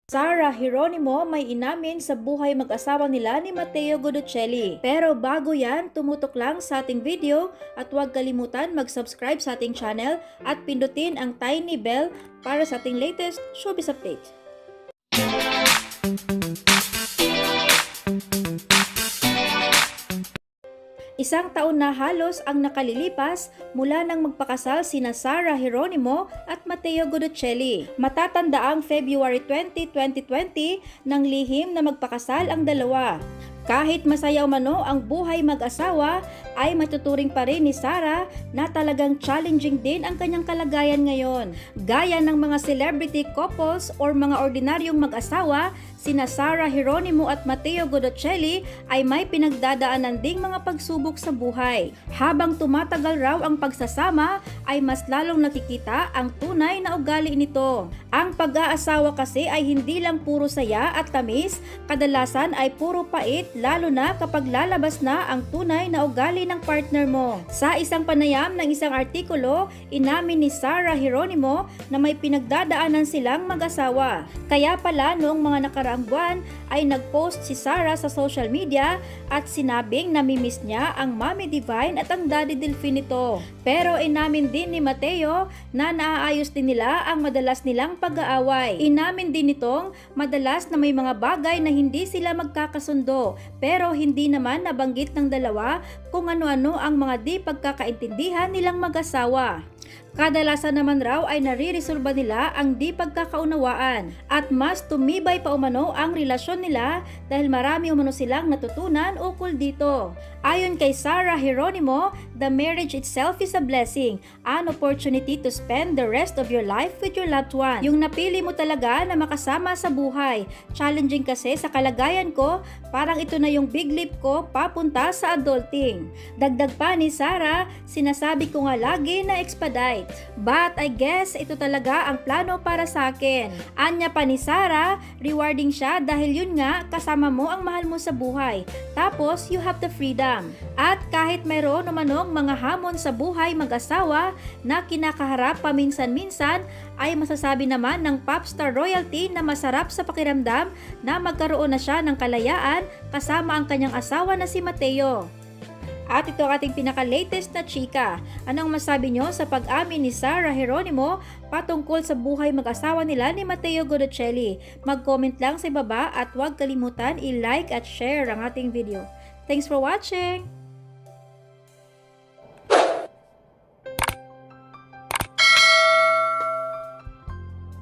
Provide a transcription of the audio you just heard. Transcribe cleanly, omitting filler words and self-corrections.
Sara Geronimo may inamin sa buhay mag-asawa nila ni Matteo Guidocelli. Pero bago yan, tumutok lang sa ating video at huwag kalimutan mag-subscribe sa ating channel at pindutin ang tiny bell para sa ating latest showbiz update. Isang taon na halos ang nakalilipas mula nang magpakasal sina Sara Geronimo at Matteo Guidocelli. Matatanda ang February 20, 2020 nang lihim na magpakasal ang dalawa. Kahit masaya umano ang buhay mag-asawa, ay matuturing pa rin ni Sara na talagang challenging din ang kanyang kalagayan ngayon. Gaya ng mga celebrity couples or mga ordinaryong mag-asawa, sina Sara Geronimo at Matteo Guidocelli ay may pinagdadaanan ding mga pagsubok sa buhay. Habang tumatagal raw ang pagsasama, ay mas lalong nakikita ang tunay na ugali nito. Ang pag-aasawa kasi ay hindi lang puro saya at tamis, kadalasan ay puro pait, lalo na kapag lalabas na ang tunay na ugali ng partner mo. Sa isang panayam ng isang artikulo, inamin ni Sara Geronimo na may pinagdadaanan silang mag-asawa. Kaya pala noong mga nakaraang buwan ay nag-post si Sara sa social media at sinabing namimiss niya ang Mommy Divine at ang Daddy Delfin nito. Pero inamin din ni Matteo na naaayos din nila ang madalas nilang pag-aaway. Inamin din nitong madalas na may mga bagay na hindi sila magkakasundo, pero hindi naman nabanggit ng dalawa kung ano-ano ang mga di pagkakaintindihan nilang mag-asawa. Kadalasan naman raw ay nare-resolba nila ang di pagkakaunawaan at mas tumibay pa umano ang relasyon nila dahil marami umano silang natutunan ukol dito. Ayon kay Sara Geronimo, the marriage itself is a blessing, an opportunity to spend the rest of your life with your loved one. Yung napili mo talaga na makasama sa buhay. Challenging kasi sa kalagayan ko, parang ito na yung big leap ko papunta sa adulting. Dagdag pa ni Sara, sinasabi ko nga lagi na expedite. But I guess ito talaga ang plano para sa akin. Anya pa ni Sara, rewarding siya dahil yun nga kasama mo ang mahal mo sa buhay. Tapos you have the freedom. At kahit mayroon umanong mga hamon sa buhay mag-asawa na kinakaharap paminsan-minsan, ay masasabi naman ng popstar royalty na masarap sa pakiramdam na magkaroon na siya ng kalayaan kasama ang kanyang asawa na si Matteo. At ito ang ating pinaka-latest na chika. Anong masabi nyo sa pag-amin ni Sara Geronimo patungkol sa buhay mag-asawa nila ni Matteo Guidocelli? Mag-comment lang sa ibaba at huwag kalimutan i-like at share ang ating video. Thanks for watching!